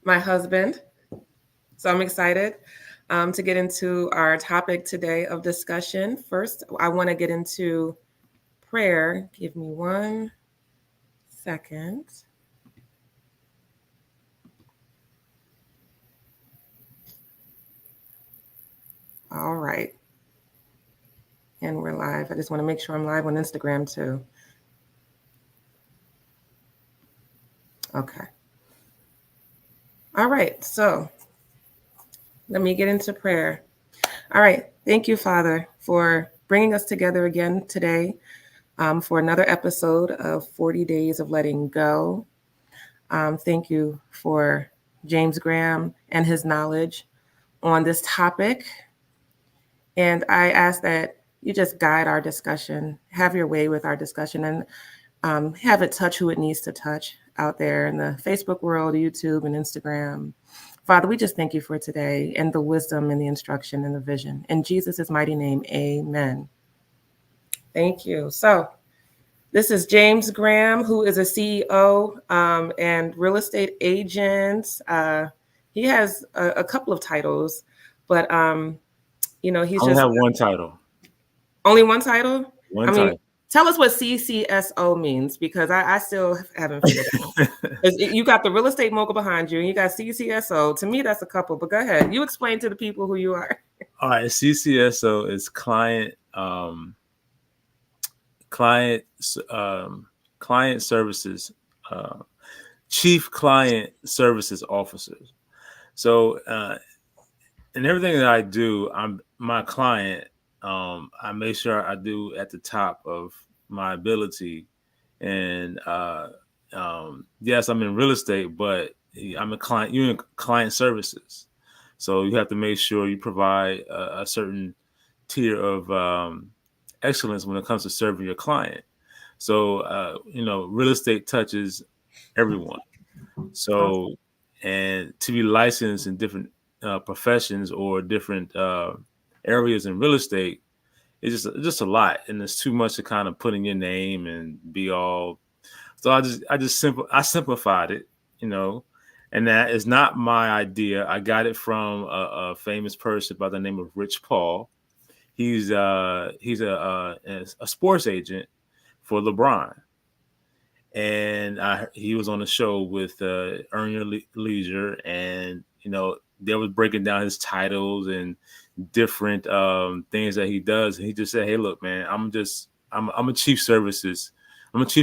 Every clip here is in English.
my husband. So I'm excited to get into our topic today of discussion. First, I want to get into prayer. Give me 1 second. All right. And we're live. I just want to make sure I'm live on Instagram too. Okay. All right. So let me get into prayer. All right. Thank you, Father, for bringing us together again today for another episode of 40 Days of Letting Go. Thank you for James Graham and his knowledge on this topic. And I ask that you just guide our discussion, have your way with our discussion, and have it touch who it needs to touch out there in the Facebook world, YouTube, and Instagram. Father, we just thank you for today and the wisdom and the instruction and the vision. In Jesus' mighty name, amen. Thank you. So, this is James Graham, who is a CEO and real estate agent. He has a couple of titles, but he's I only just have one title. only one title. One I mean, title. tell us what CCSO means because I still haven't figured it out. You got the real estate mogul behind you, and you got CCSO. To me, that's a couple. But go ahead, you explain to the people who you are. All right, CCSO is client services, chief client services officers. So in everything that I do, I'm my client. I make sure I do at the top of my ability, and yes, I'm in real estate, but I'm a client. You're in client services, so you have to make sure you provide a certain tier of excellence when it comes to serving your client. So real estate touches everyone. So, and to be licensed in different professions or different areas in real estate, it's just a lot, and it's too much to kind of put in your name and be all. So I simplified it, and that is not my idea. I got it from a famous person by the name of Rich Paul. He's a sports agent for LeBron, and he was on the show with Earn Your Leisure, and they was breaking down his titles and different things that he does, and he just said, "Hey, look, man, I'm a I'm a chief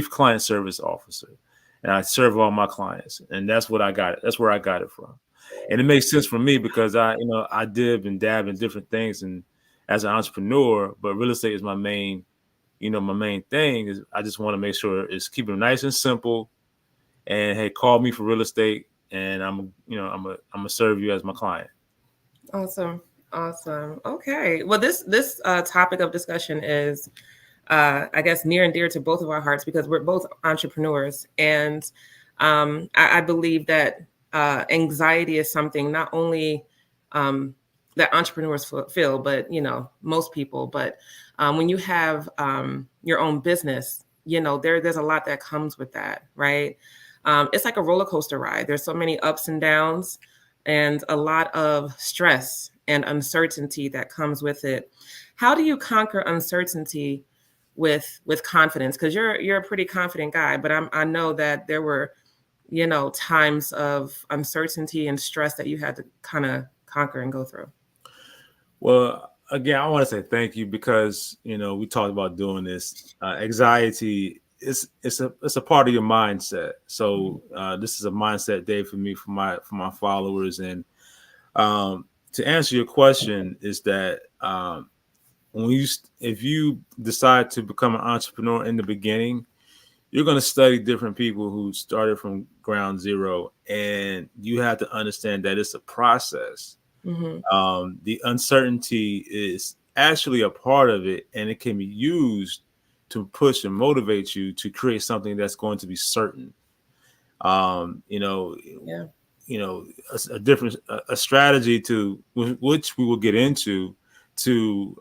client service officer, and I serve all my clients, and that's what I got it. That's where I got it from, and it makes sense for me because I dib and dab in different things, and as an entrepreneur, but real estate is my main." My main thing is I just want to make sure it's keeping it nice and simple. And hey, call me for real estate, and I'm gonna serve you as my client. Awesome. Okay. Well, this topic of discussion is, I guess, near and dear to both of our hearts because we're both entrepreneurs, and I believe that anxiety is something not only that entrepreneurs feel, but most people. But when you have your own business, there's a lot that comes with that, right? It's like a roller coaster ride. There's so many ups and downs, and a lot of stress and uncertainty that comes with it. How do you conquer uncertainty with confidence? Because you're a pretty confident guy, but I know that there were times of uncertainty and stress that you had to kind of conquer and go through. Well, again, I want to say thank you because we talked about doing this. Anxiety it's a part of your mindset. So this is a mindset day for me, for my followers, and to answer your question is that if you decide to become an entrepreneur in the beginning, you're going to study different people who started from ground zero, and you have to understand that it's a process. Mm-hmm. The uncertainty is actually a part of it, and it can be used to push and motivate you to create something that's going to be certain. Yeah. A different strategy to which we will get into to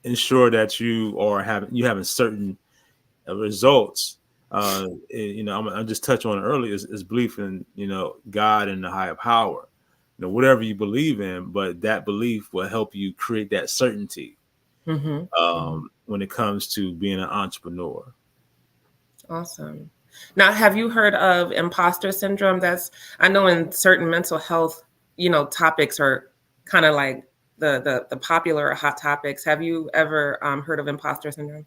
ensure that you having certain results I just touched on it earlier, is belief in, God and the higher power, whatever you believe in, but that belief will help you create that certainty when it comes to being an entrepreneur. Awesome. Now, have you heard of imposter syndrome? I know in certain mental health, topics are kind of like the popular or hot topics. Have you ever heard of imposter syndrome?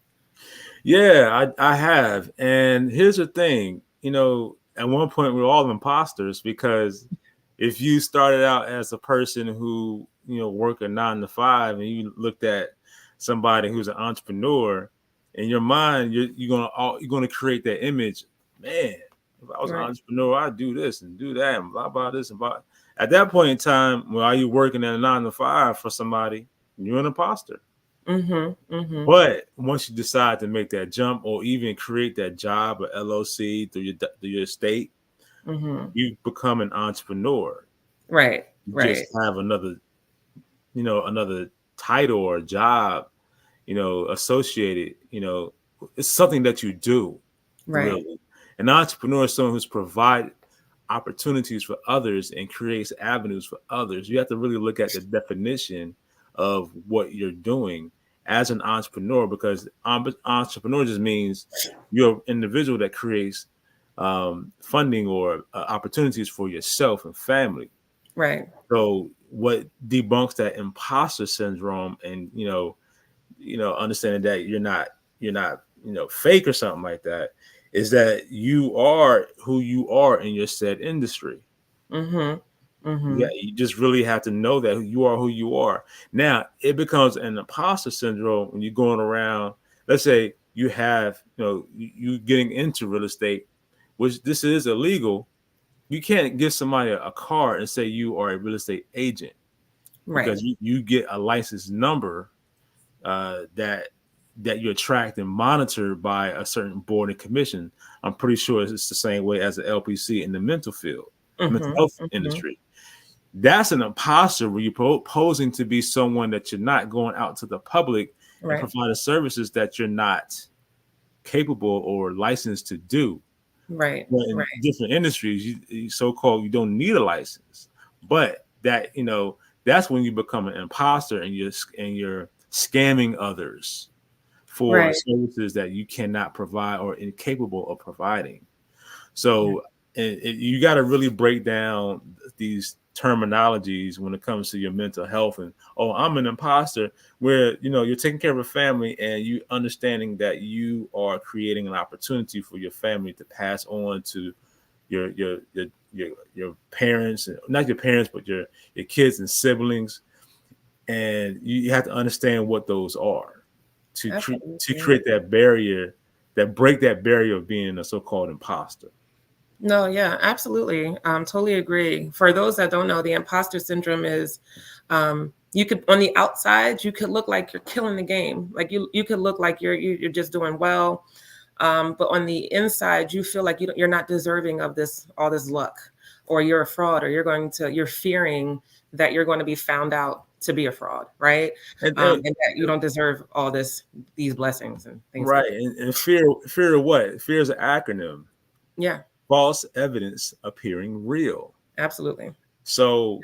Yeah, I have. And here's the thing, at one point we were all imposters, because if you started out as a person who, worked a 9 to 5, and you looked at somebody who's an entrepreneur, in your mind, you're gonna create that image. Man, if I was an entrepreneur, I'd do this and do that and blah blah this and blah. At that point in time, while you're working at a 9 to 5 for somebody, you're an imposter. But once you decide to make that jump, or even create that job or LLC through your state, you become an entrepreneur. Right. You just have another title or job, associated. It's something that you do. Right. Really. An entrepreneur is someone who's provided opportunities for others and creates avenues for others. You have to really look at the definition of what you're doing as an entrepreneur, because entrepreneur just means you're an individual that creates funding or opportunities for yourself and family. Right. So what debunks that imposter syndrome, and understanding that you're not fake or something like that, is that you are who you are in your said industry. Yeah, you just really have to know that you are who you are. Now, it becomes an imposter syndrome when you're going around. Let's say you have, you getting into real estate, which this is illegal. You can't give somebody a card and say you are a real estate agent, because you get a license number that you attract and monitor by a certain board and commission. I'm pretty sure it's the same way as the LPC in the mental field, mental health industry. That's an imposter, where you're posing to be someone that you're not, going out to the public and providing services that you're not capable or licensed to do. Right. But in different industries, you so-called, you don't need a license. But that, that's when you become an imposter, and you're scamming others for services that you cannot provide or incapable of providing. So you got to really break down these terminologies when it comes to your mental health. And I'm an imposter, where you're taking care of a family, and you understanding that you are creating an opportunity for your family to pass on to your parents, not your parents, but your kids and siblings. And you have to understand what those are to create that barrier, that break that barrier of being a so-called imposter. No, yeah, absolutely. Totally agree. For those that don't know, the imposter syndrome is, you could, on the outside, you could look like you're killing the game. Like you could look like you're just doing well. But on the inside, you feel like you're not deserving of all this luck, or you're a fraud, or you're fearing that you're going to be found out to be a fraud, right? And that you don't deserve all these blessings and things. Right. And fear of what? Fear is an acronym. Yeah. False evidence appearing real. Absolutely. So,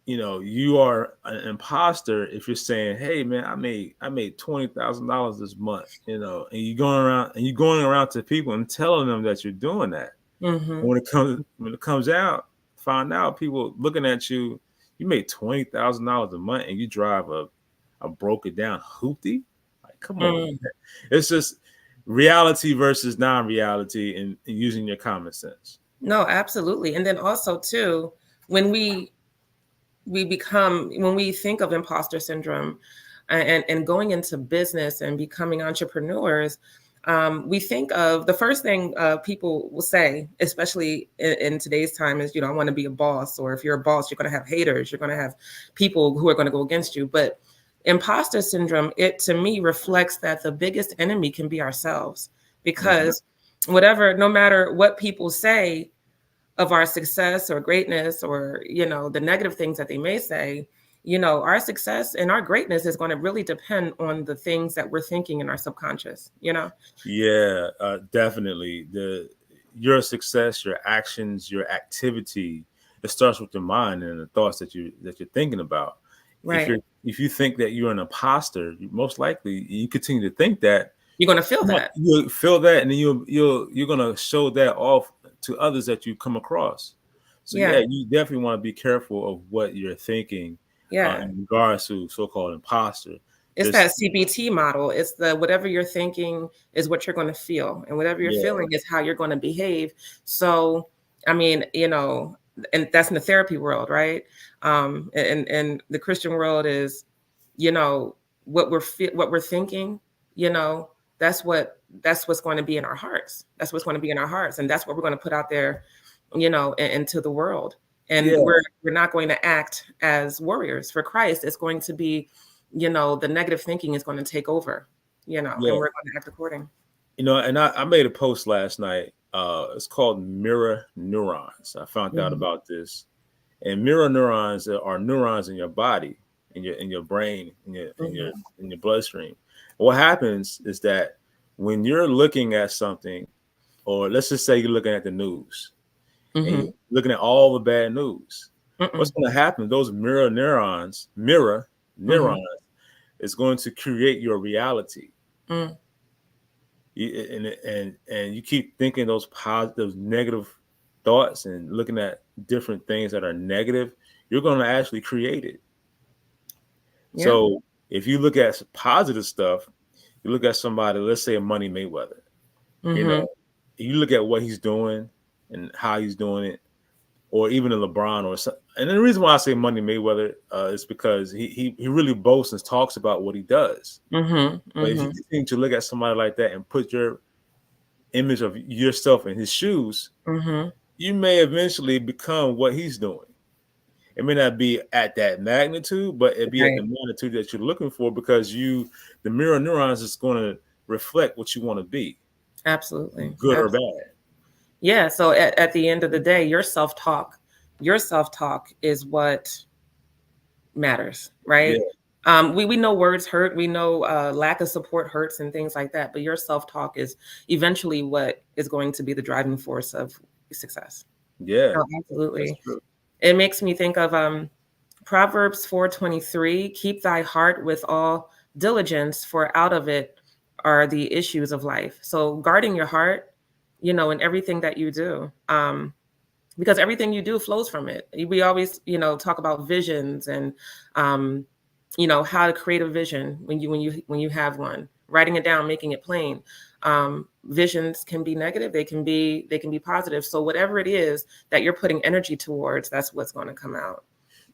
you are an imposter if you're saying, "Hey, man, I made $20,000 this month," and you're going around to people and telling them that you're doing that. When it comes out, find out people looking at you, you made $20,000 a month, and you drive a broken down hoopty. Like, come on, it's just reality versus non-reality, and using your common sense. No, absolutely. And then also too, when we think of imposter syndrome and going into business and becoming entrepreneurs, we think of the first thing people will say, especially in today's time, is, I want to be a boss. Or if you're a boss, you're going to have haters. You're going to have people who are going to go against you. But imposter syndrome, it to me reflects that the biggest enemy can be ourselves, because no matter what people say of our success or greatness, or the negative things that they may say, our success and our greatness is going to really depend on the things that we're thinking in our subconscious. Yeah, definitely. Your success, your actions, your activity, it starts with your mind and the thoughts that you're thinking about. If Right. you think that you're an imposter, most likely you continue to think that, You're going to feel that. you'll feel that, and then you're gonna show that off to others that you come across. So yeah, Yeah. you definitely want to be careful of what you're thinking Yeah. in regards to so-called imposter. It's Just that CBT model. It's the whatever you're thinking is what you're going to feel, and whatever you're yeah, feeling is how you're going to behave. So, I mean, and that's in the therapy world, right? And the Christian world is, what we're thinking. You know, that's what's going to be in our hearts. That's what's going to be in our hearts, and that's what we're going to put out there, into the world. And yeah, we're not going to act as warriors for Christ. It's going to be, the negative thinking is going to take over, and yeah. we're going to act according. And I made a post last night. It's called mirror neurons. I found out Mhm. about this. And mirror neurons are neurons in your body, in your brain, Mhm. in your bloodstream. What happens is that when you're looking at something, or let's just say you're looking at the news and you're Mhm. looking at all the bad news, what's Mm-mm. going to happen? Those mirror Mhm. neurons, is going to create your reality. Mm. And you keep thinking those positive, negative thoughts and looking at different things that are negative, you're going to actually create it. Yeah. So if you look at positive stuff, you look at somebody, let's say a Money Mayweather, you know, Mhm. you look at what he's doing and how he's doing it, or even a LeBron or some, and the reason why I say Money Mayweather is because he really boasts and talks about what he does. Mhm. But if you Mhm. continue to look at somebody like that and put your image of yourself in his shoes, Mhm. you may eventually become what he's doing. It may not be at that magnitude, but it be at the Right. magnitude that you're looking for, because the mirror neurons is going to reflect what you want to be, Absolutely. good or Absolutely. bad. Yeah. So at the end of the day, your self talk is what matters, Yeah, right? We know words hurt. We know lack of support hurts and things like that. But your self talk is eventually what is going to be the driving force of success. yeah, Oh, that's absolutely. true. It makes me think of Proverbs 4:23. Keep thy heart with all diligence, for out of it are the issues of life. So guarding your heart, in everything that you do. Because everything you do flows from it. We always, talk about visions and, how to create a vision when you have one, writing it down, making it plain. Visions can be negative. They can be positive. So whatever it is that you're putting energy towards, that's what's going to come out.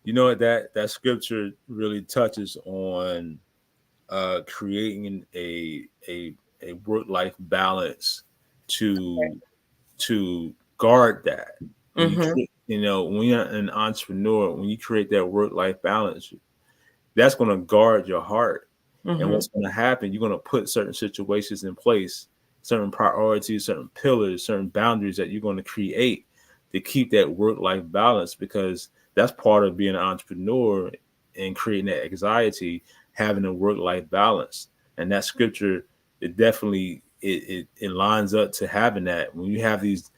You know what, that scripture really touches on creating a work life balance to guard that. When you Mm-hmm. when you're an entrepreneur, when you create that work life balance, that's going to guard your heart. And Mm-hmm. what's going to happen, you're going to put certain situations in place, certain priorities, certain pillars, certain boundaries that you're going to create to keep that work life balance, because that's part of being an entrepreneur and creating that anxiety, having a work life balance. And that scripture, it definitely it lines up to having that. When you have these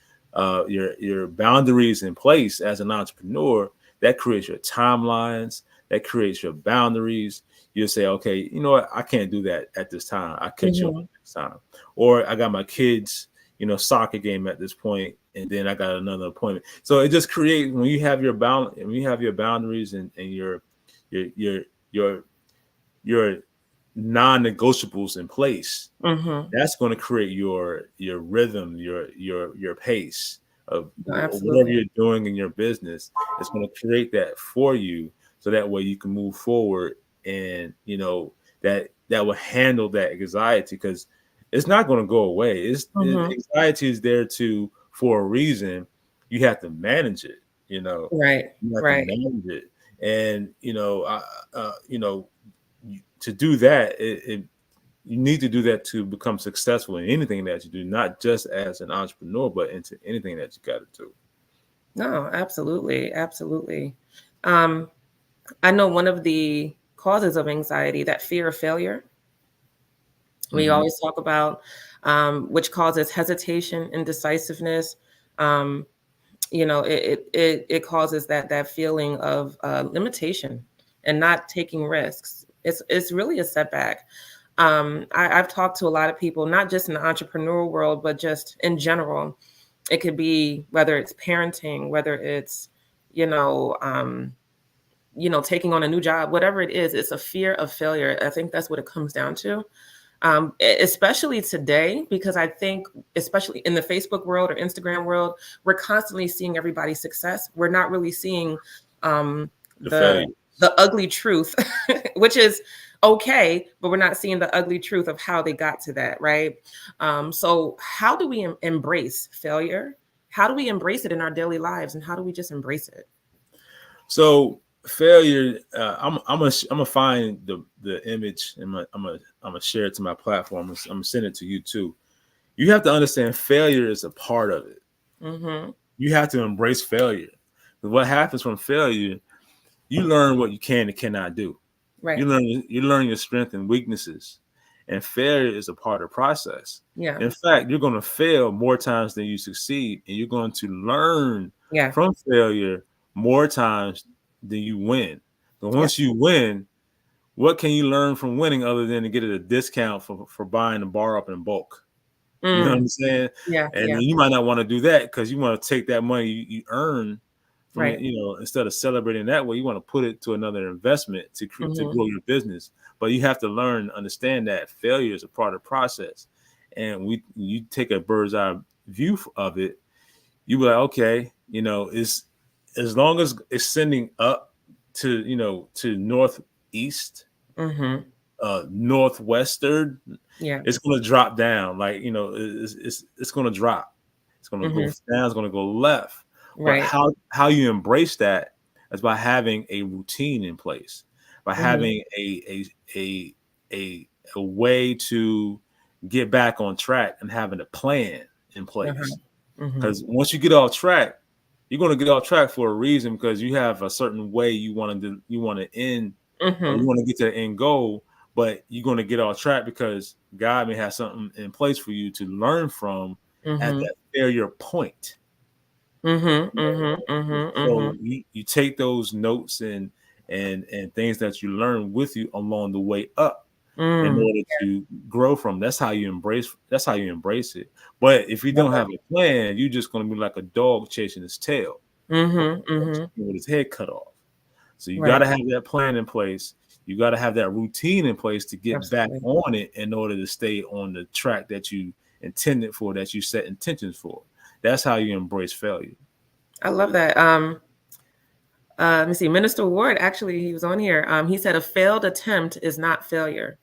your boundaries in place as an entrepreneur, that creates your timelines, that creates your boundaries. You'll say, okay, you know what, I can't do that at this time. I catch you up Mm-hmm. next time. Or I got my kids, soccer game at this point, and then I got another appointment. So it just creates, when you have your boundaries and your your your your non-negotiables in place, Mm-hmm. that's going to create your rhythm, your pace of whatever Absolutely. you're doing in your business. It's going to create that for you, so that way you can move forward, and that will handle that anxiety, because it's not going to go away. Mm-hmm. Anxiety is there to for a reason. You have to manage it. Right. You have to Right. manage it, and to do that, you need to do that to become successful in anything that you do, not just as an entrepreneur, but into anything that you got to do. No, absolutely. Absolutely. Um, I know one of the causes of anxiety, that fear of failure. We Mhm. always talk about, which causes hesitation, indecisiveness. Um, it causes that feeling of limitation and not taking risks. It's really a setback. I've talked to a lot of people, not just in the entrepreneurial world, but just in general. It could be whether it's parenting, whether it's you know um, taking on a new job, whatever it is. It's a fear of failure. I think that's what it comes down to, especially today, because I think, especially in the Facebook world or Instagram world, we're constantly seeing everybody's success. We're not really seeing um, The the failure. the ugly truth, which is okay, but we're not seeing the ugly truth of how they got to that, right? So, how do we embrace failure? How do we embrace it in our daily lives, and how do we just embrace it? So failure. I'm gonna find the image and I'm gonna share it to my platform. I'm gonna send it to you too. You have to understand failure is a part of it. Mm-hmm. You have to embrace failure. What happens from failure? You learn what you can and cannot do. Right. You learn your strengths and weaknesses, and failure is a part of the process. Yeah. In fact, you're going to fail more times than you succeed, and you're going to learn Yeah. from failure more times than you win. But Yeah. once you win, what can you learn from winning other than to get a discount for buying the bar up in bulk? You know what Mm. I'm saying? Yeah. And Yeah. you might not want to do that because you want to take that money you earn from it, Right. instead of celebrating that way, you want to put it to another investment to Mm-hmm. grow your business. But you have to learn and understand that failure is a part of the process. And you take a bird's eye view of it, you be like, okay, it's as long as it's sending up to northeast, Mm-hmm. northwestern, Yeah. it's going to drop down. Like, it's going to drop. It's going to go Mm-hmm. down. It's going to go left. But Right. how you embrace that is by having a routine in place, by Mm-hmm. having a a way to get back on track and having a plan in Uh-huh. place. Mm-hmm. Because once you get off track, you're going to get off track for a reason because you have a certain way you want to end, or you Mm-hmm. want to get to the end goal, but you're going to get off track because God may have something in place for you to learn from at Mm-hmm. that failure point. Mm-hmm. You know? Mm-hmm. Mm-hmm. So Mm-hmm. you take those notes and things that you learn with you along the way up in Mm. order to grow from. That's how you embrace it. But if you Love don't it. have a plan, you're just going to be like a dog chasing his tail Mm-hmm. Mm-hmm. with his head cut off. So you got Right. to have that plan in place. You got to have that routine in place to get back Absolutely. on it in order to stay on the track that you intended for, that you set intentions for. That's how you embrace failure. I love that. Let me see. Minister Ward, actually, he was on here. He said a failed attempt is not failure.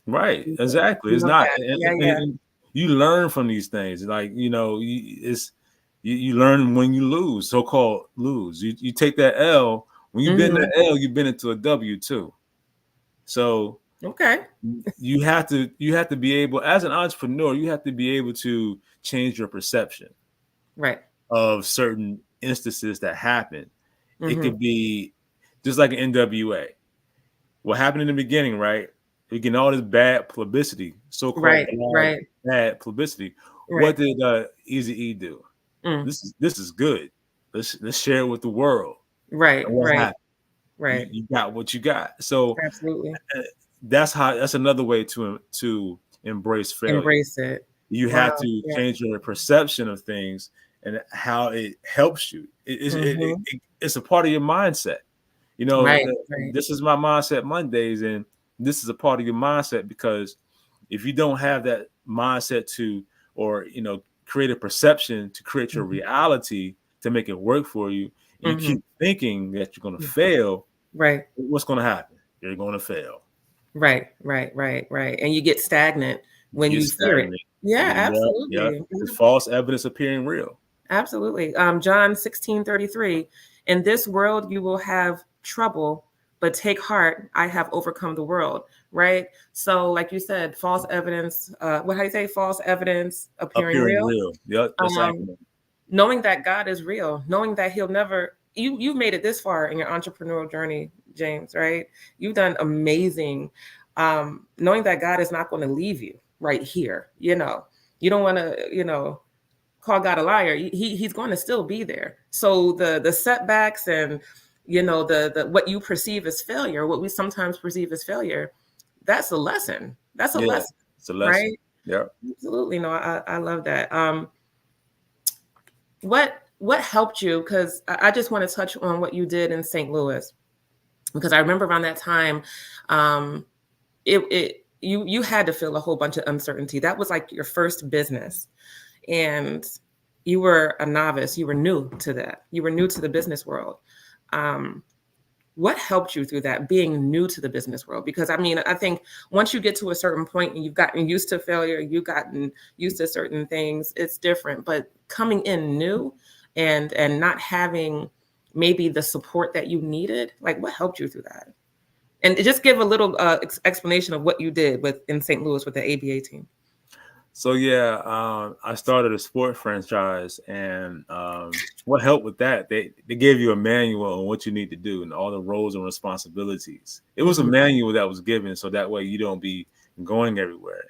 Right. Exactly. I It's love not. that. And, Yeah. and- Yeah. and you learn from these things. Like, you learn when you lose, so-called lose. You take that L. When you bend Mm-hmm. the L, you bend it to a W too. So Okay. you have to be able, as an entrepreneur, you have to be able to change your perception Right. of certain instances that happen. It Mm-hmm. could be just like an NWA. What happened in the beginning, right? You're getting all this bad publicity, so-called Right. Right. bad publicity. What Right. did Easy E do? Mm. This is good. Let's share it with the world. Right. And what Right. happened? Right. You got what you got. So Absolutely. that's another way to embrace failure. Embrace it. You Wow. have to Yeah. change your perception of things and how it helps you. Mm-hmm. It's a part of your mindset. Right. Right. This is my mindset Mondays, and this is a part of your mindset because if you don't have that mindset or create a perception to create your Mm-hmm. reality to make it work for you, and you Mm-hmm. keep thinking that you're going to fail, Right. what's going to happen? You're going to fail. Right. Right. Right. Right. And you get stagnant when Get you fear it. stagnant. Yeah. Yeah. Absolutely. It's false evidence appearing real. Absolutely. John 16:33. In this world you will have trouble, but take heart, I have overcome the world. Right. So, like you said, false evidence, how do you say false evidence appearing Appearing real? real. Yep, that's Um, accurate. knowing that God is real, knowing that He'll never you've made it this far in your entrepreneurial journey, James, right? You've done amazing. Knowing that God is not going to leave you right here, you don't want to, call God a liar. He's going to still be there. So the setbacks and the what you perceive as failure, what we sometimes perceive as failure, that's a lesson. That's a Yeah, lesson, it's a lesson. right? Yeah. Absolutely. No, I love that. What helped you? Because I just want to touch on what you did in St. Louis, because I remember around that time, you had to feel a whole bunch of uncertainty. That was like your first business, and you were a novice. You were new to that. You were new to the business world. What helped you through that, being new to the business world? Because I mean, I think once you get to a certain point and you've gotten used to failure, you've gotten used to certain things, it's different. But coming in new and not having maybe the support that you needed, like what helped you through that? And just give a little explanation of what you did in St. Louis with the ABA team. So yeah, I started a sport franchise, and what helped with that, they gave you a manual on what you need to do and all the roles and responsibilities. It was a manual that was given, so that way you don't be going everywhere,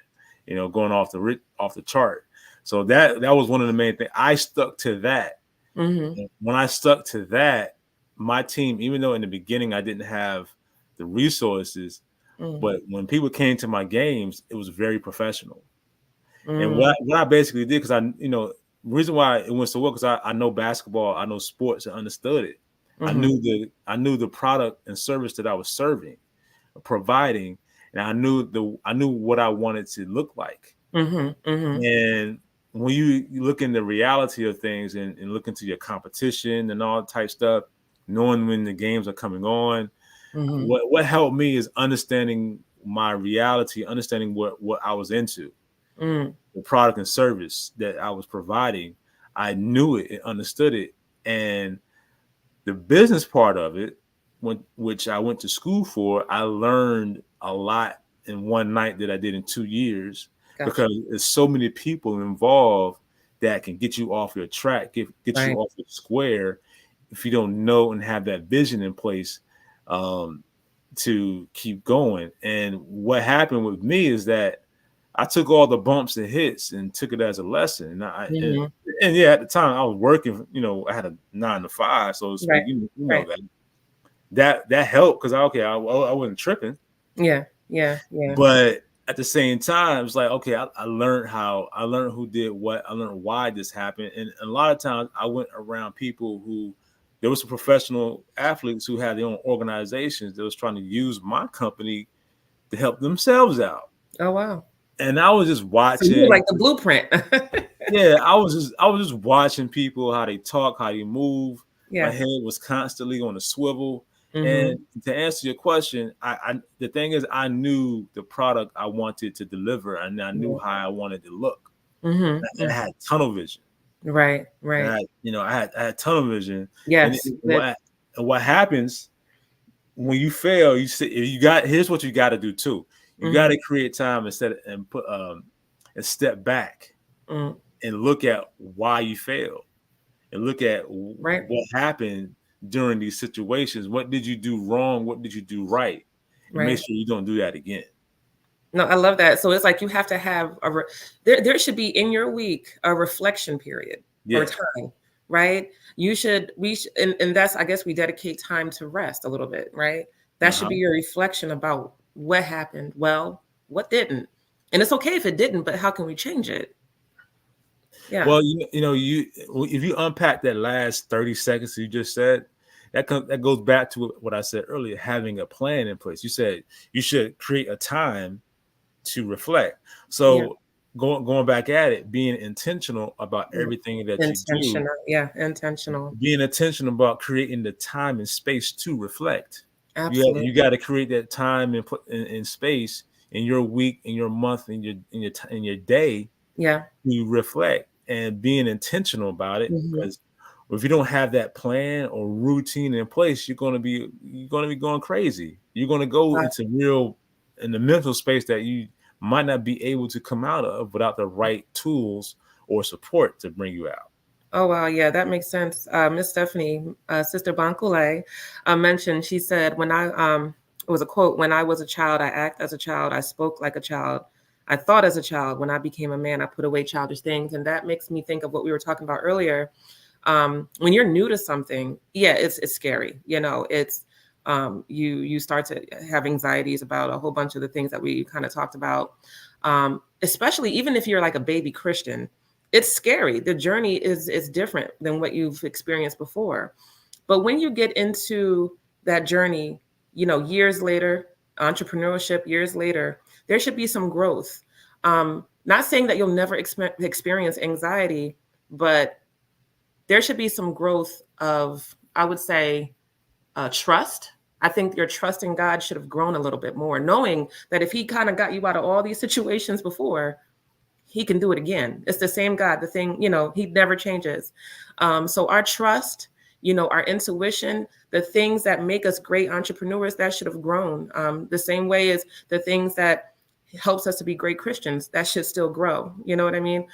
going off the chart. So that was one of the main things. I stuck to that. When I stuck to that, my team, even though in the beginning I didn't have the resources, but when people came to my games, it was very professional. And what I basically did, because reason why it went so well, because I know basketball, I know sports, I understood it. I knew the product and service that I was serving, providing, and I knew what I wanted to look like. And when you look in the reality of things and look into your competition and all type stuff, knowing when the games are coming on, what helped me is understanding my reality, understanding what I was into. The product and service that I was providing, I knew it and understood it. And the business part of it, which I went to school for, I learned a lot in one night that I did in 2 years. Gotcha. Because there's so many people involved that can get you off your track, get right. You off your square if you don't know and have that vision in place to keep going. And what happened with me is that I took all the bumps and hits and took it as a lesson. And yeah, at the time I was working, I had a 9 to 5, so to speak, right. You know right. that helped because I wasn't tripping. Yeah. But at the same time, it's like, okay, I learned who did what, I learned why this happened. And a lot of times I went around people there was some professional athletes who had their own organizations that was trying to use my company to help themselves out. Oh, wow. And I was just watching. So you were like the blueprint. Yeah, I was just watching people, how they talk, how they move. Yeah. My head was constantly on a swivel. And to answer your question, the thing is, I knew the product I wanted to deliver, and I knew how I wanted to look. I had tunnel vision. Right. I had tunnel vision. Yes. And what happens when you fail? Here's what you got to do too. You got to create time and put and step back and look at why you failed, and look at what happened during these situations. What did you do wrong? What did you do right? And make sure you don't do that again. No, I love that. So it's like you have to have there should be in your week a reflection period or time, right? We should, and that's, I guess we dedicate time to rest a little bit, right? That should be your reflection about what happened well, what didn't. And it's okay if it didn't, but how can we change it? Yeah. Well, if you unpack that last 30 seconds you just said, that goes back to what I said earlier, having a plan in place. You said you should create a time to reflect. So going back at it, being intentional about everything that you do. Yeah, intentional. Being intentional about creating the time and space to reflect. Absolutely. You got to create that time and put in space in your week, in your month, in your day. Yeah. You reflect and being intentional about it, because if you don't have that plan or routine in place, you're going to be going crazy. You're going to go into in the mental space that you might not be able to come out of without the right tools or support to bring you out. Oh, wow. Yeah, that makes sense. Miss Stephanie, Sister Bankole, mentioned, she said, it was a quote, when I was a child, I act as a child, I spoke like a child, I thought as a child. When I became a man, I put away childish things. And that makes me think of what we were talking about earlier. When you're new to something, yeah, it's scary. You know, it's you start to have anxieties about a whole bunch of the things that we kind of talked about. Especially even if you're like a baby Christian, it's scary. The journey is different than what you've experienced before. But when you get into that journey, you know, years later, entrepreneurship, years later, there should be some growth. Not saying that you'll never experience anxiety, but there should be some growth of, I would say, trust. I think your trust in God should have grown a little bit more, knowing that if He kind of got you out of all these situations before, He can do it again. It's the same God. The thing, you know, He never changes. So our trust, you know, our intuition, the things that make us great entrepreneurs, that should have grown. The same way as the things that helps us to be great Christians, that should still grow. You know what I mean?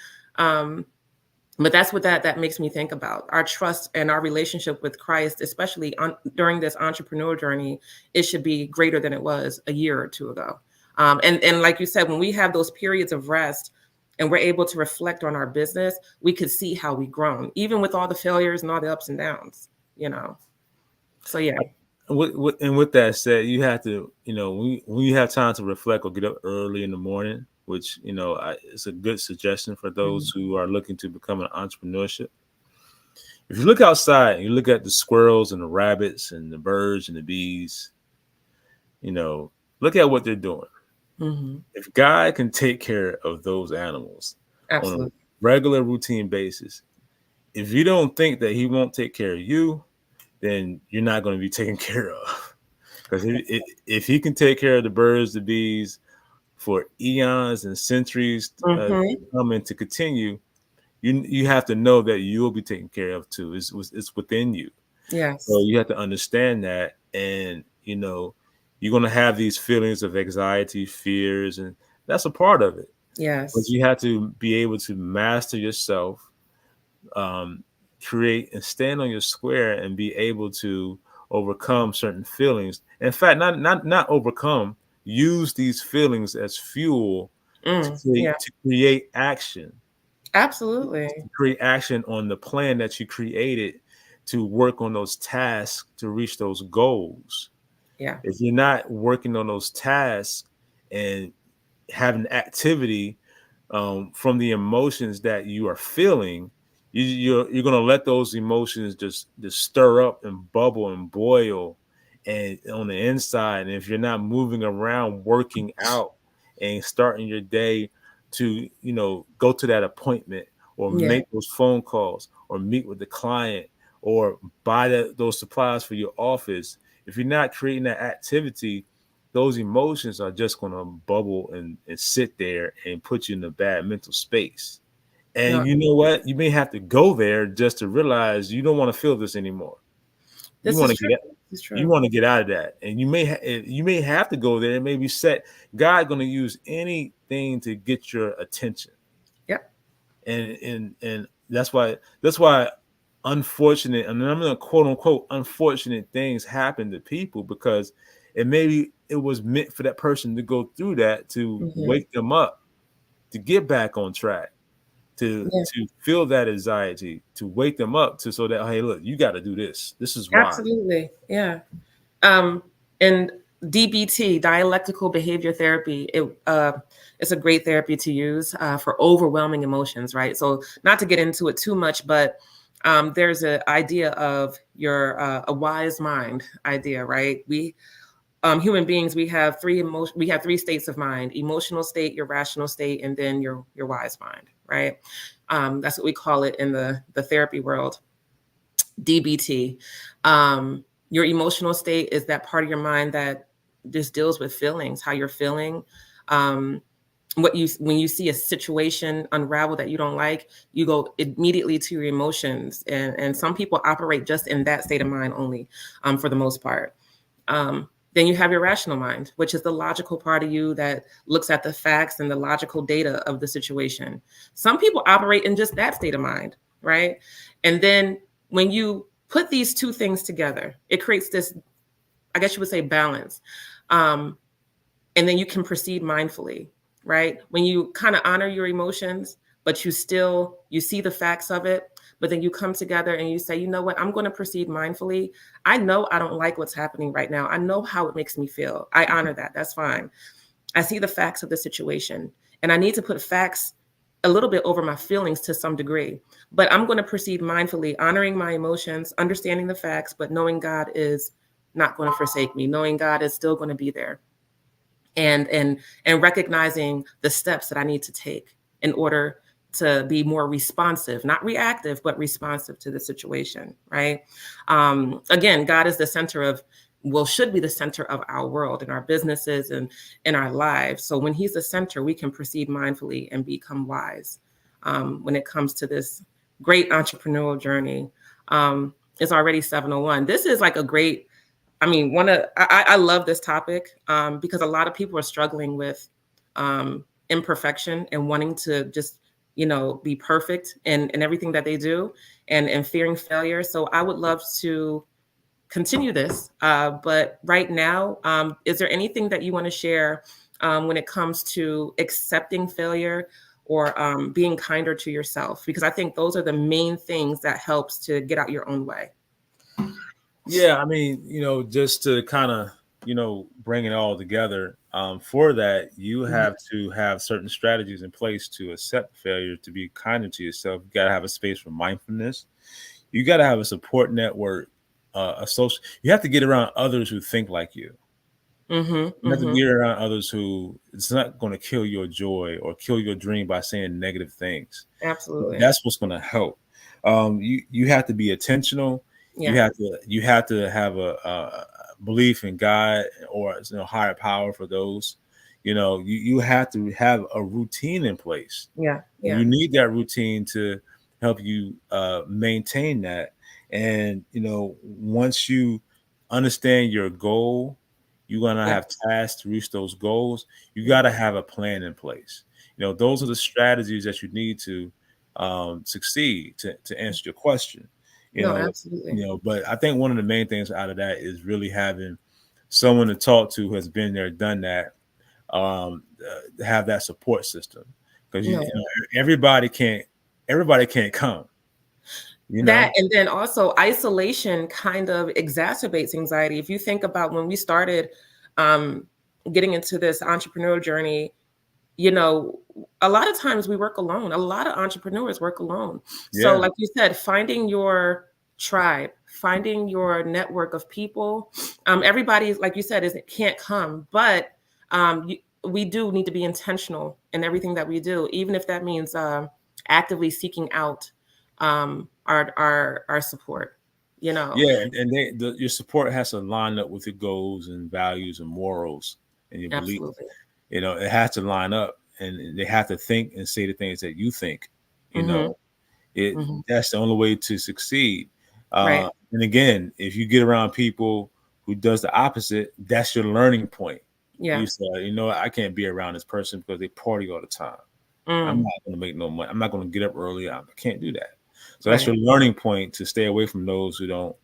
But that's what that makes me think about. Our trust and our relationship with Christ, especially during this entrepreneur journey, it should be greater than it was a year or two ago. And like you said, when we have those periods of rest and we're able to reflect on our business, we could see how we've grown, even with all the failures and all the ups and downs, you know. So yeah. With that said, you have to, you know, when you have time to reflect or get up early in the morning, which, you know, it's a good suggestion for those who are looking to become an entrepreneurship. If you look outside and you look at the squirrels and the rabbits and the birds and the bees, you know, look at what they're doing. Mm-hmm. If God can take care of those animals Absolutely. on a regular routine basis, if you don't think that He won't take care of you, then you're not going to be taken care of. Because if He can take care of the birds, the bees for eons and centuries coming to continue, you have to know that you'll be taken care of too. It's within you. Yes. So you have to understand that, and you know, you're going to have these feelings of anxiety, fears, and that's a part of it. Yes. But you have to be able to master yourself, create and stand on your square, and be able to overcome certain feelings. In fact, not overcome. Use these feelings as fuel to create action. Absolutely. To create action on the plan that you created to work on those tasks to reach those goals. Yeah. If you're not working on those tasks and having activity from the emotions that you are feeling, you're going to let those emotions just stir up and bubble and boil and on the inside. And if you're not moving around, working out and starting your day to, you know, go to that appointment or make those phone calls or meet with the client or buy those supplies for your office, if you're not creating that activity, those emotions are just going to bubble and sit there and put you in a bad mental space. And you know what? You may have to go there just to realize you don't want to feel this anymore. You want to get out of that, and you may have to go there and maybe set. God going to use anything to get your attention. Yep. And that's why unfortunate, and I'm going to quote unquote unfortunate things happen to people, because it was meant for that person to go through that to wake them up, to get back on track, to feel that anxiety, to wake them up so that, hey, look, you got to do this. This is why. Absolutely. Yeah. And DBT, dialectical behavior therapy, it's a great therapy to use for overwhelming emotions, right? So not to get into it too much, but there's an idea of a wise mind idea, right? We human beings, we have three states of mind: emotional state, your rational state, and then your wise mind, right? That's what we call it in the therapy world, DBT. Your emotional state is that part of your mind that just deals with feelings, how you're feeling. When you see a situation unravel that you don't like, you go immediately to your emotions. And some people operate just in that state of mind only, for the most part. Then you have your rational mind, which is the logical part of you that looks at the facts and the logical data of the situation. Some people operate in just that state of mind, right? And then when you put these two things together, it creates this, I guess you would say, balance. Um, and then you can proceed mindfully, right? When you kind of honor your emotions, but you see the facts of it, but then you come together and you say, you know what, I'm going to proceed mindfully. I know I don't like what's happening right now. I know how it makes me feel. I honor that. That's fine. I see the facts of the situation, and I need to put facts a little bit over my feelings to some degree. But I'm going to proceed mindfully, honoring my emotions, understanding the facts, but knowing God is not going to forsake me, knowing God is still going to be there, and recognizing the steps that I need to take in order to be more responsive, not reactive, but responsive to the situation, right? Again, God is the center of, well, should be the center of our world and our businesses and in our lives. So when he's the center, we can proceed mindfully and become wise when it comes to this great entrepreneurial journey. It's already 7:01. This is like a great, I mean, I love this topic because a lot of people are struggling with imperfection and wanting to just, be perfect in everything that they do, and fearing failure. So I would love to continue this. But right now, is there anything that you want to share when it comes to accepting failure or being kinder to yourself? Because I think those are the main things that helps to get out your own way. Yeah, I mean, just to kind of, bring it all together, for that, you have to have certain strategies in place to accept failure, to be kinder to yourself. You got to have a space for mindfulness. You got to have a support network, you have to get around others who think like you. You have to get around others who, it's not going to kill your joy or kill your dream by saying negative things. Absolutely. That's what's going to help. You have to be intentional. Yeah. You have to have a belief in God or higher power for those. You have to have a routine in place. Yeah. And you need that routine to help you maintain that. And once you understand your goal, you're gonna have tasks to reach those goals. You got to have a plan in place. Those are the strategies that you need to succeed, to answer your question. Absolutely. But I think one of the main things out of that is really having someone to talk to who has been there, done that, have that support system, because everybody can't come. That, and then also isolation kind of exacerbates anxiety. If you think about when we started getting into this entrepreneurial journey, a lot of times we work alone. A lot of entrepreneurs work alone. So like you said, finding your tribe, finding your network of people. Everybody, like you said, can't come, but we do need to be intentional in everything that we do, even if that means actively seeking out our support. Yeah, and your support has to line up with your goals and values and morals and your beliefs. Absolutely. It has to line up, and they have to think and say the things that you think. That's the only way to succeed. Right. And again, if you get around people who does the opposite, that's your learning point. Yeah. You say, I can't be around this person because they party all the time. I'm not going to make no money. I'm not going to get up early. I can't do that. So that's your learning point, to stay away from those who don't,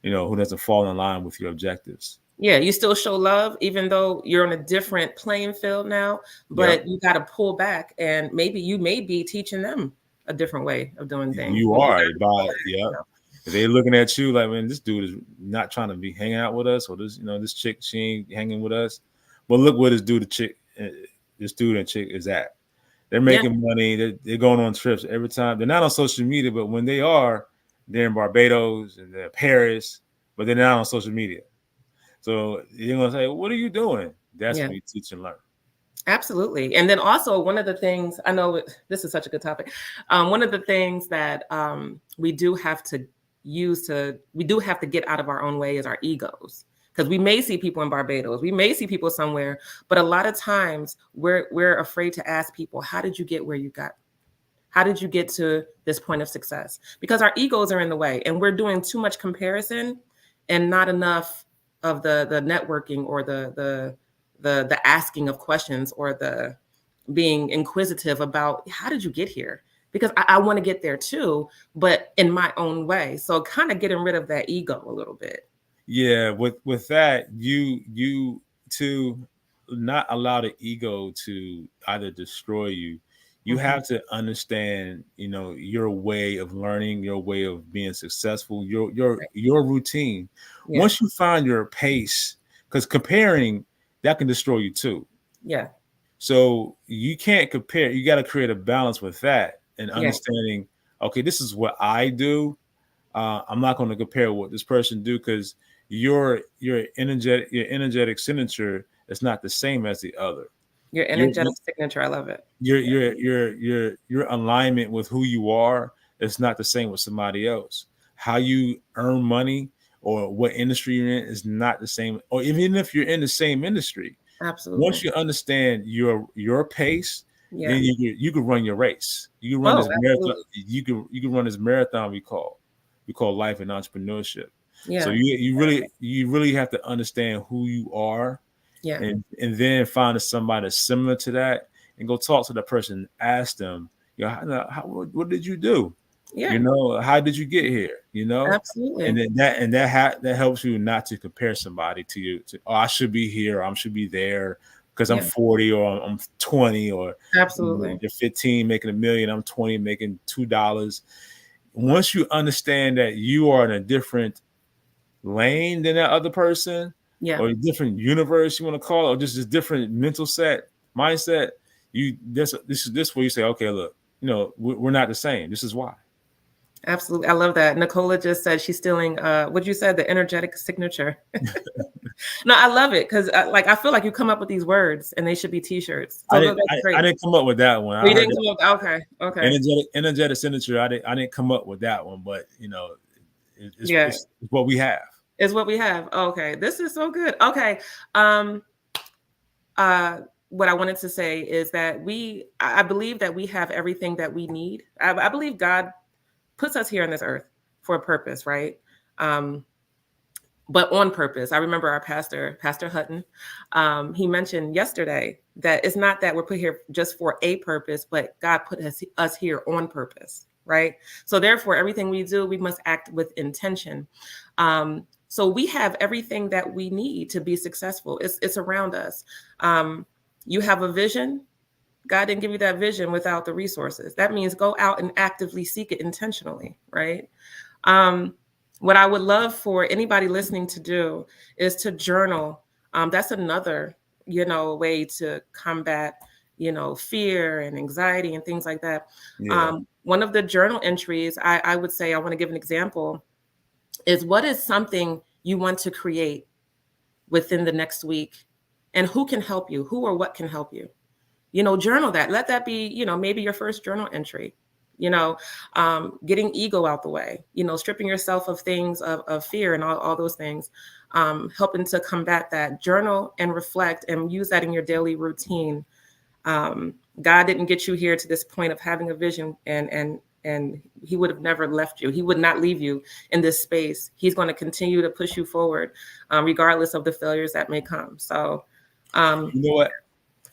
who doesn't fall in line with your objectives. Yeah, you still show love, even though you're on a different playing field now, but you got to pull back, and maybe you may be teaching them a different way of doing things. You are, If they're looking at you like, man, this dude is not trying to be hanging out with us, or this chick, she ain't hanging with us. But look where this dude and chick is at. They're making money. They're going on trips every time. They're not on social media, but when they are, they're in Barbados and they're in Paris, but they're not on social media. So you're going to say, what are you doing? That's when you teach and learn. Absolutely. And then also, one of the things, I know this is such a good topic. One of the things that we do have to get out of our own way is our egos. Because we may see people in Barbados, we may see people somewhere, but a lot of times we're afraid to ask people, how did you get where you got? How did you get to this point of success? Because our egos are in the way, and we're doing too much comparison and not enough of the networking, or the asking of questions, or the being inquisitive about, how did you get here? because I want to get there too, but in my own way. So kind of getting rid of that ego a little bit. Yeah, with that, you to not allow the ego to either destroy you. You Mhm. have to understand, your way of learning, your way of being successful, Right. your routine. Yeah. Once you find your pace, because comparing that can destroy you too. Yeah. So you can't compare. You got to create a balance with that and Yeah. understanding. Okay, this is what I do. I'm not going to compare what this person do because your energetic signature is not the same as the other. Your Your energetic signature. I love it. your Yeah. your your your your alignment with who you are is not the same with somebody else. How you earn money or what industry you're in is not the same. Or even if you're in the same industry, once Absolutely. you understand your pace, Yeah. then you can run your race. You can run Oh, this marathon. absolutely. You can run this marathon we call life and entrepreneurship. So Yeah. you really have to understand who you are, Yeah. and then find somebody similar to that and go talk to the person. Ask them, what did you do? Yeah. How did you get here? And Absolutely. then that helps you not to compare somebody to you. Oh, I should be here. Or I should be there because I'm Yeah. 40 or I'm 20 or Absolutely. you're 15 making $1 million. I'm 20 making $2. Once you understand that you are in a different lane than that other person, Yeah. or a different universe you want to call it, or just a different mental mindset, this where you say, okay, look, we're not the same. This is why. Absolutely. I love that. Nicola just said she's stealing what you said, the energetic signature. No, I love it because I feel like you come up with these words and they should be t-shirts. I So didn't that's I great. didn't come up with that one. Oh, I you heard didn't that come up. Okay. Okay. energetic signature. I didn't come up with that one, but it's, Yeah. it's what we have. Is what we have. Okay. This is so good. Okay. Um what I wanted to say is that I believe that we have everything that we need. I believe God puts us here on this earth for a purpose, right? Um, but on purpose. I remember our Pastor Hutton, he mentioned yesterday that it's not that we're put here just for a purpose, but God put us here on purpose, right? So therefore, everything we do, we must act with intention. So we have everything that we need to be successful. It's around us. You have a vision. God didn't give you that vision without the resources. That means go out and actively seek it intentionally, right? Um, what I would love for anybody listening to do is to journal. That's another, way to combat, fear and anxiety and things like that. Yeah. One of the journal entries, I would say, I want to give an example, is what is something you want to create within the next week, and who can help you? Who or what can help you? Journal that. Let that be, maybe your first journal entry. Getting ego out the way, stripping yourself of things of fear and all those things, helping to combat that. Journal and reflect and use that in your daily routine. God didn't get you here to this point of having a vision, and he would have never left you. He would not leave you in this space. He's going to continue to push you forward, regardless of the failures that may come. So, You know what?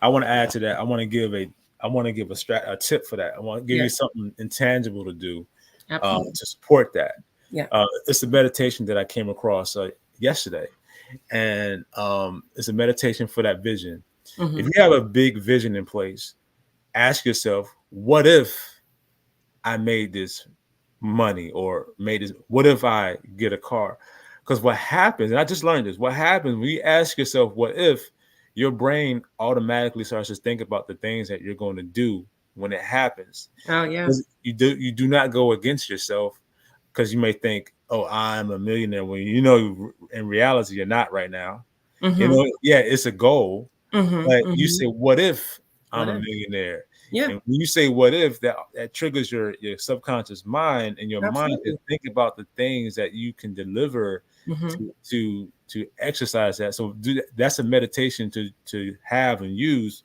I want to add to that. I want to give a tip for that. I want to give yeah, you something intangible to do absolutely. to support that. Yeah. It's a meditation that I came across yesterday, and it's a meditation for that vision. If Hmm. you have a big vision in place, ask yourself, what if I made this money, or made this? What if I get a car? Because what happens, and I just learned this, what happens when you ask yourself, what if, your brain automatically starts to think about the things that you're going to do when it happens. Oh yeah. 'Cause you do not go against yourself, because you may think, oh, I'm a millionaire, when in reality you're not right now. Hmm. Yeah, it's a goal, Hmm. but you Hmm. say, what if I'm What a if? millionaire? Yeah, And when you say what if, that triggers your subconscious mind, and your mind to absolutely. think about the things that you can deliver Hmm. to exercise that. So that's a meditation to have and use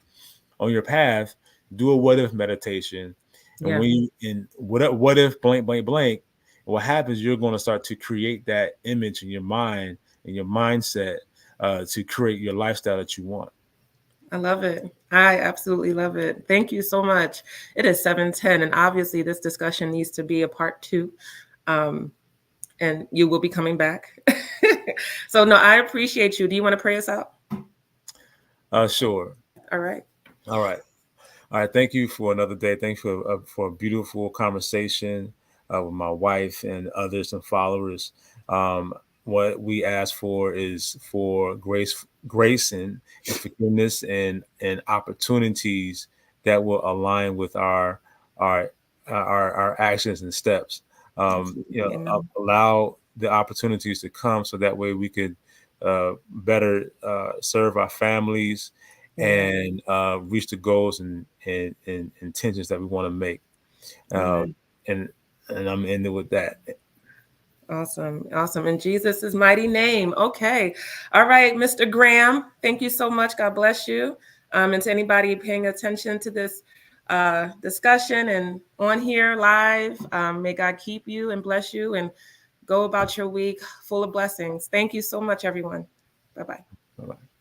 on your path. Do a what if meditation. And Yeah. when you in what if blank blank blank, what happens, you're going to start to create that image in your mind and your mindset, to create your lifestyle that you want. I love it. I absolutely love it. Thank you so much. It is 7:10, and obviously this discussion needs to be a part two. Um, and you will be coming back. So no, I appreciate you. Do you want to pray us out? Sure. All right. All right. All right. Thank you for another day. Thanks for a beautiful conversation with my wife and others and followers. What we ask for is for grace and forgiveness and opportunities that will align with our our actions and steps. Absolutely. Amen. Allow the opportunities to come so that way we could better serve our families Yeah. and reach the goals and intentions that we want to make. Uh, Amen. and I'm ending with that. Awesome. Awesome. In Jesus' mighty name. Okay. All right, Mr. Graham. Thank you so much. God bless you. And to anybody paying attention to this discussion and on here live, may God keep you and bless you and go about your week full of blessings. Thank you so much, everyone. Bye-bye. Bye-bye.